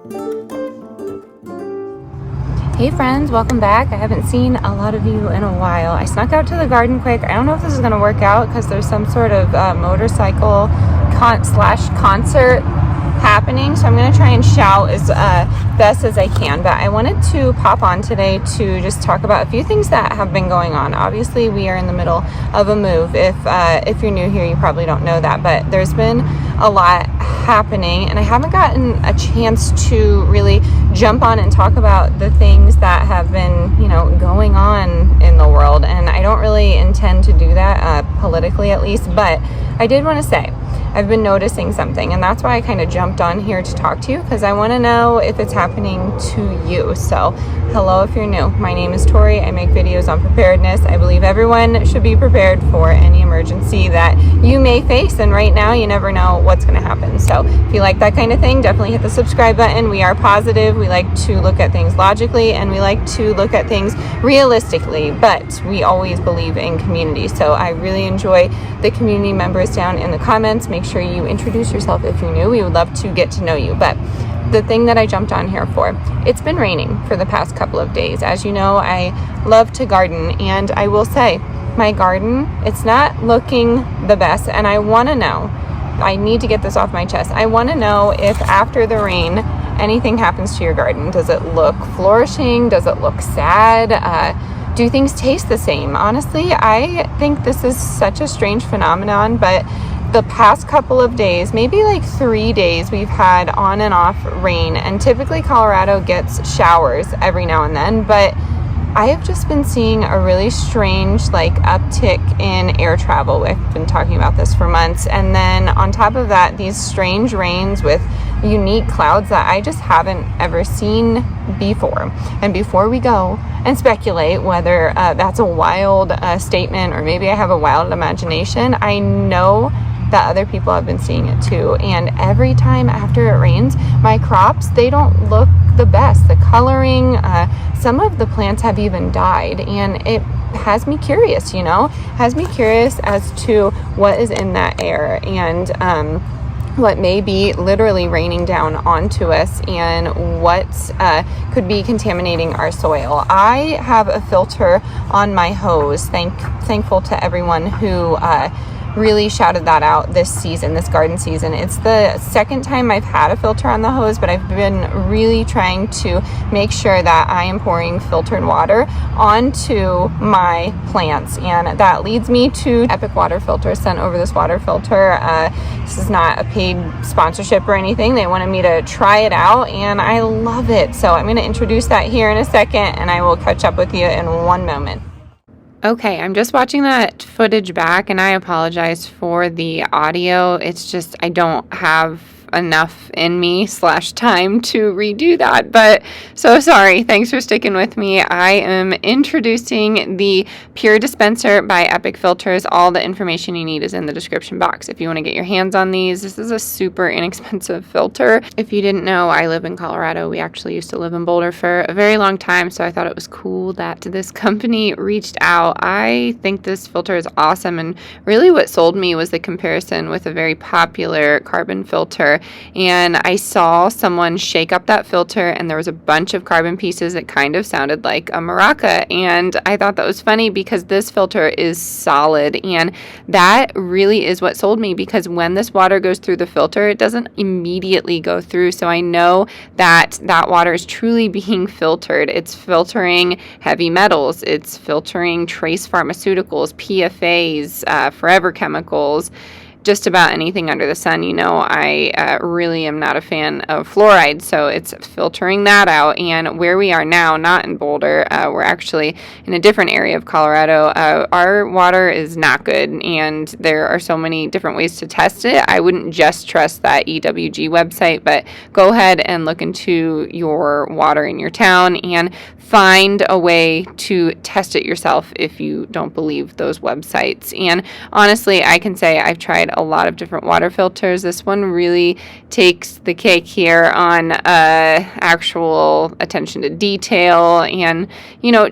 Hey friends, welcome back. I haven't seen a lot of you in a while. I snuck out to the garden quick. I don't know if this is going to work out because there's some sort of motorcycle concert happening, so I'm going to try and shout as best as I can. But I wanted to pop on today to just talk about a few things that have been going on. Obviously, we are in the middle of a move. If you're new here, you probably don't know that, but there's been a lot happening, and I haven't gotten a chance to really jump on and talk about the things that have been, going on in the world. And I don't really intend to do that politically, at least, but I did want to say I've been noticing something, and that's why I kind of jumped on here to talk to you, because I want to know if it's happening to you. So hello if you're new. My name is Tori. I make videos on preparedness. I believe everyone should be prepared for any emergency that you may face, and right now you never know what's going to happen. So if you like that kind of thing, definitely hit the subscribe button. We are positive. We like to look at things logically, and we like to look at things realistically, but we always believe in community. So I really enjoy the community members down in the comments. Make sure you introduce yourself if you're new. We would love to get to know you. But the thing that I jumped on here for, it's been raining for the past couple of days. As you know, I love to garden, and I will say my garden, it's not looking the best, and I want to know, I need to get this off my chest. I want to know if after the rain anything happens to your garden. Does it look flourishing? Does it look sad? Do things taste the same? Honestly, I think this is such a strange phenomenon, but the past couple of days, maybe like 3 days, we've had on and off rain, and typically Colorado gets showers every now and then, but I have just been seeing a really strange uptick in air travel. We've been talking about this for months, and then on top of that, these strange rains with unique clouds that I just haven't ever seen before. And before we go and speculate whether that's a wild statement or maybe I have a wild imagination, I know that other people have been seeing it too. And every time after it rains, my crops, they don't look the best. The coloring, some of the plants have even died, and it has me curious, has me curious as to what is in that air, and what may be literally raining down onto us, and what could be contaminating our soil. I have a filter on my hose. Thankful to everyone who really shouted that out this garden season. It's the second time I've had a filter on the hose, but I've been really trying to make sure that I am pouring filtered water onto my plants, and that leads me to Epic water filter. Sent over this water filter. This is not a paid sponsorship or anything. They wanted me to try it out, and I love it. So I'm going to introduce that here in a second, and I will catch up with you in one moment. Okay, I'm just watching that footage back, and I apologize for the audio. It's just I don't have enough in me / time to redo that, but so sorry. Thanks for sticking with me. I am introducing the Pure Dispenser by Epic Filters. All the information you need is in the description box if you want to get your hands on these. This is a super inexpensive filter. If you didn't know, I live in Colorado. We actually used to live in Boulder for a very long time, so I thought it was cool that this company reached out. I think this filter is awesome, and really what sold me was the comparison with a very popular carbon filter. And I saw someone shake up that filter, and there was a bunch of carbon pieces that kind of sounded like a maraca, and I thought that was funny because this filter is solid, and that really is what sold me, because when this water goes through the filter, it doesn't immediately go through, so I know that water is truly being filtered. It's filtering heavy metals, it's filtering trace pharmaceuticals, PFAs, forever chemicals, just about anything under the sun. I really am not a fan of fluoride, so it's filtering that out. And where we are now, not in Boulder, we're actually in a different area of Colorado. Our water is not good, and there are so many different ways to test it. I wouldn't just trust that EWG website, but go ahead and look into your water in your town and find a way to test it yourself if you don't believe those websites. And honestly, I can say I've tried a lot of different water filters. This one really takes the cake here on actual attention to detail and,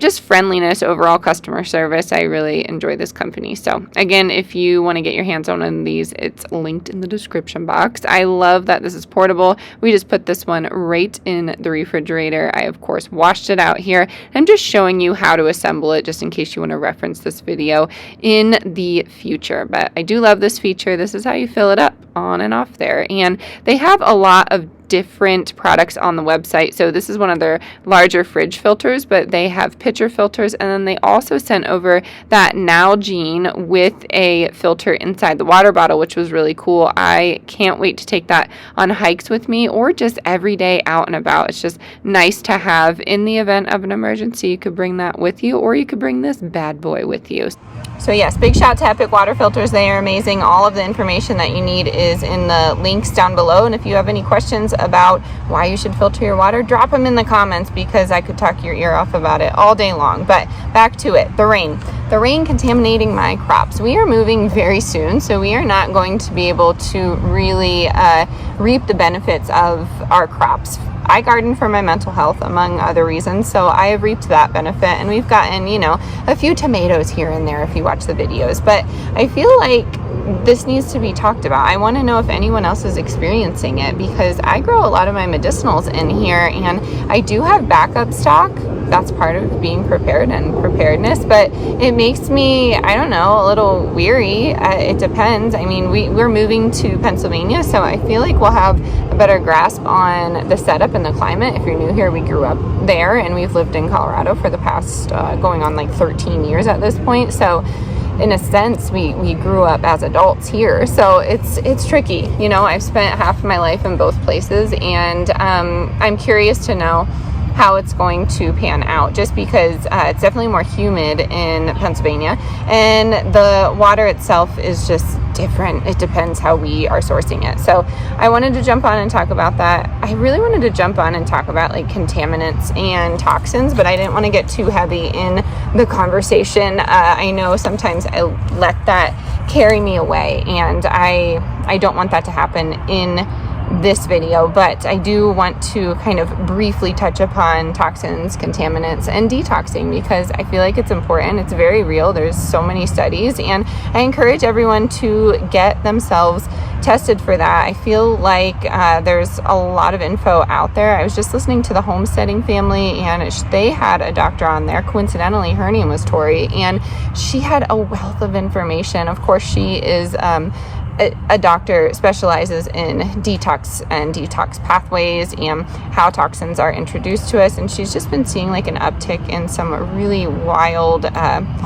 just friendliness, overall customer service. I really enjoy this company. So again, if you want to get your hands on one of these, it's linked in the description box. I love that this is portable. We just put this one right in the refrigerator. I, of course, washed it out here. I'm just showing you how to assemble it just in case you want to reference this video in the future. But I do love this feature. This is how you fill it up on and off there. And they have a lot of different products on the website. So this is one of their larger fridge filters, but they have pitcher filters, and then they also sent over that Nalgene with a filter inside the water bottle, which was really cool. I can't wait to take that on hikes with me or just every day out and about. It's just nice to have in the event of an emergency. You could bring that with you, or you could bring this bad boy with you. So yes, big shout to Epic Water Filters. They are amazing. All of the information that you need is in the links down below. And if you have any questions about why you should filter your water, drop them in the comments, because I could talk your ear off about it all day long. But back to it, the rain contaminating my crops. We are moving very soon, so we are not going to be able to really reap the benefits of our crops. I garden for my mental health, among other reasons, so I have reaped that benefit, and we've gotten, a few tomatoes here and there if you watch the videos, but I feel like this needs to be talked about. I want to know if anyone else is experiencing it, because I grow a lot of my medicinals in here, and I do have backup stock. That's part of being prepared and preparedness, but it makes me, I don't know, a little weary. It depends. I mean, we're moving to Pennsylvania, so I feel like we'll have a better grasp on the setup and the climate. If you're new here, we grew up there, and we've lived in Colorado for the past going on like 13 years at this point. So in a sense, we grew up as adults here. So it's tricky. I've spent half of my life in both places, and I'm curious to know how it's going to pan out, just because it's definitely more humid in Pennsylvania, and the water itself is just different. It depends how we are sourcing it. So I wanted to jump on and talk about that. I really wanted to jump on and talk about like contaminants and toxins, but I didn't want to get too heavy in the conversation. I know sometimes I let that carry me away, and I don't want that to happen in this video, but I do want to kind of briefly touch upon toxins, contaminants, and detoxing, because I feel like it's important. It's very real. There's so many studies, and I encourage everyone to get themselves tested for that. I feel like there's a lot of info out there. I was just listening to the Homesteading Family, and they had a doctor on there. Coincidentally, her name was Tori, and she had a wealth of information. Of course, she is a doctor, specializes in detox and detox pathways and how toxins are introduced to us, and she's just been seeing like an uptick in some really wild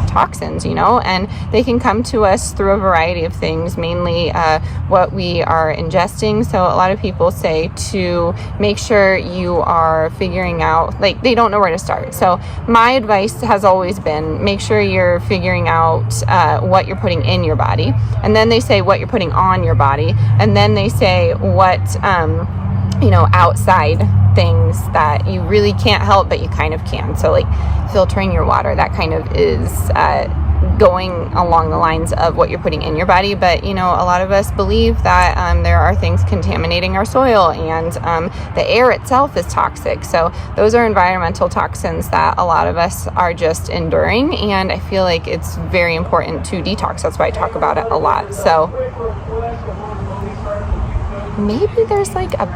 toxins, and they can come to us through a variety of things, mainly what we are ingesting. So a lot of people say to make sure you are figuring out, like, they don't know where to start. So my advice has always been, make sure you're figuring out what you're putting in your body, and then they say what you're putting on your body, and then they say what outside things that you really can't help but you kind of can. So like filtering your water, that kind of is going along the lines of what you're putting in your body. But a lot of us believe that there are things contaminating our soil, and the air itself is toxic. So those are environmental toxins that a lot of us are just enduring, and I feel like it's very important to detox. That's why I talk about it a lot. So maybe there's like a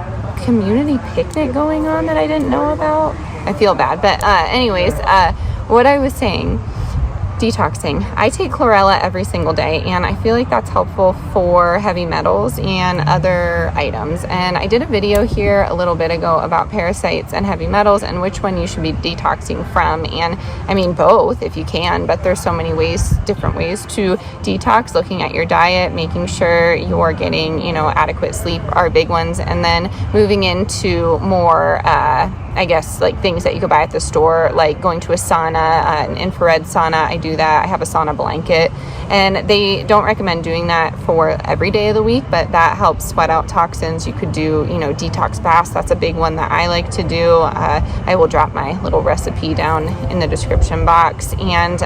community picnic going on that I didn't know about. I feel bad, but anyways, what I was saying, detoxing. I take chlorella every single day, and I feel like that's helpful for heavy metals and other items. And I did a video here a little bit ago about parasites and heavy metals and which one you should be detoxing from. And I mean both if you can, but there's so many ways, different ways to detox. Looking at your diet, making sure you're getting, adequate sleep are big ones, and then moving into more I guess like things that you could buy at the store, like going to a sauna, an infrared sauna. I do do that. I have a sauna blanket, and they don't recommend doing that for every day of the week, but that helps sweat out toxins. You could do, detox baths. That's a big one that I like to do. I will drop my little recipe down in the description box. And,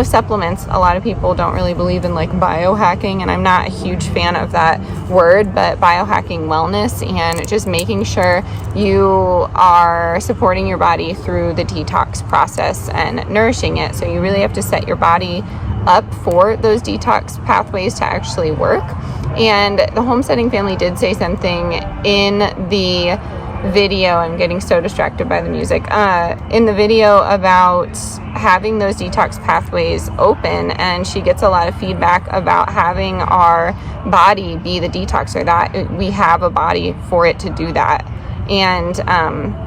supplements. A lot of people don't really believe in like biohacking, and I'm not a huge fan of that word, but biohacking wellness and just making sure you are supporting your body through the detox process and nourishing it. So you really have to set your body up for those detox pathways to actually work. And the homesteading family did say something in the video. I'm getting so distracted by the music. In the video about having those detox pathways open, and she gets a lot of feedback about having our body be the detoxer, that we have a body for it to do that. And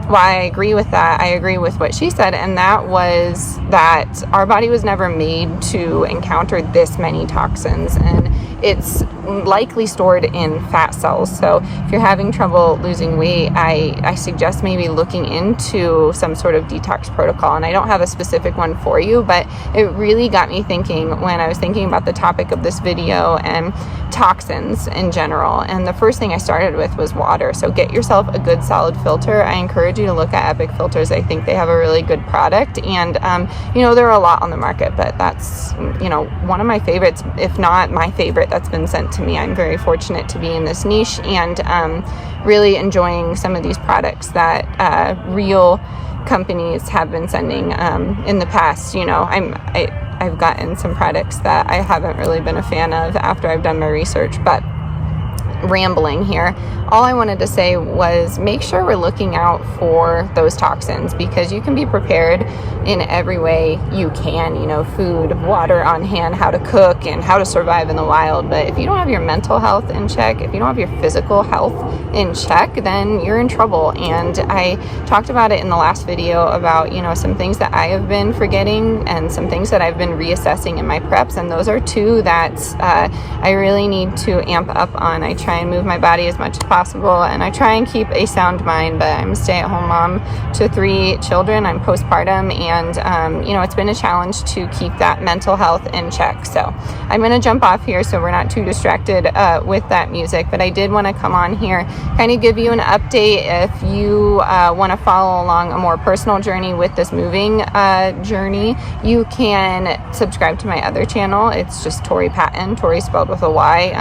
why I agree with that, I agree with what she said, and that was that our body was never made to encounter this many toxins, and it's likely stored in fat cells. So if you're having trouble losing weight, I suggest maybe looking into some sort of detox protocol. And I don't have a specific one for you, but it really got me thinking when I was thinking about the topic of this video and toxins in general. And the first thing I started with was water. So get yourself a good solid filter. I encourage you to look at Epic Filters. I think they have a really good product, and there are a lot on the market, but that's one of my favorites, if not my favorite, that's been sent to me. I'm very fortunate to be in this niche, and really enjoying some of these products that real companies have been sending in the past. I've gotten some products that I haven't really been a fan of after I've done my research, but rambling here. All I wanted to say was make sure we're looking out for those toxins, because you can be prepared in every way you can, food, water on hand, how to cook, and how to survive in the wild. But if you don't have your mental health in check, if you don't have your physical health in check, then you're in trouble. And I talked about it in the last video about, some things that I have been forgetting and some things that I've been reassessing in my preps. And those are two that I really need to amp up on. I try and move my body as much as possible, and I try and keep a sound mind, but I'm a stay-at-home mom to 3 children. I'm postpartum, and it's been a challenge to keep that mental health in check. So I'm going to jump off here so we're not too distracted with that music, but I did want to come on here, kind of give you an update if you want to follow along a more personal journey with this moving journey. You can subscribe to my other channel. It's just Tori Patton, Tori spelled with a Y.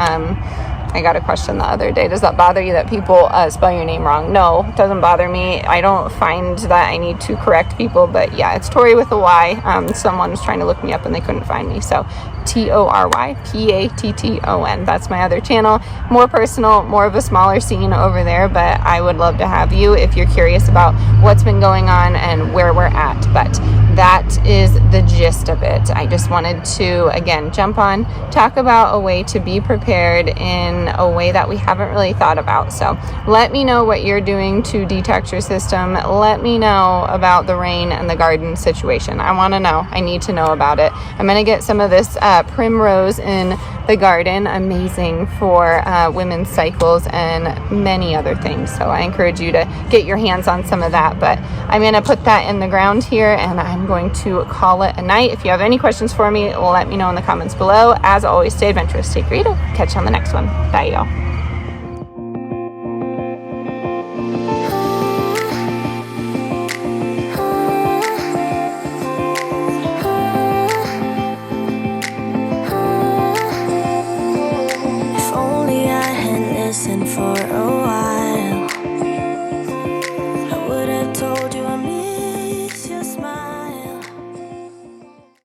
I got a question the other day. Does that bother you that people spell your name wrong? No, it doesn't bother me. I don't find that I need to correct people, but yeah, it's Tori with a Y. Someone was trying to look me up and they couldn't find me. So ToryPatton. That's my other channel. More personal, more of a smaller scene over there, but I would love to have you if you're curious about what's been going on and where we're at. But that is the gist of it. I just wanted to, again, jump on, talk about a way to be prepared in a way that we haven't really thought about. So let me know what you're doing to detox your system. Let me know about the rain and the garden situation. I want to know. I need to know about it. I'm going to get some of this primrose in the garden. Amazing for women's cycles and many other things. So I encourage you to get your hands on some of that. But I'm going to put that in the ground here, and I'm going to call it a night. If you have any questions for me, let me know in the comments below. As always, stay adventurous, stay creative. Catch you on the next one. Bye, y'all.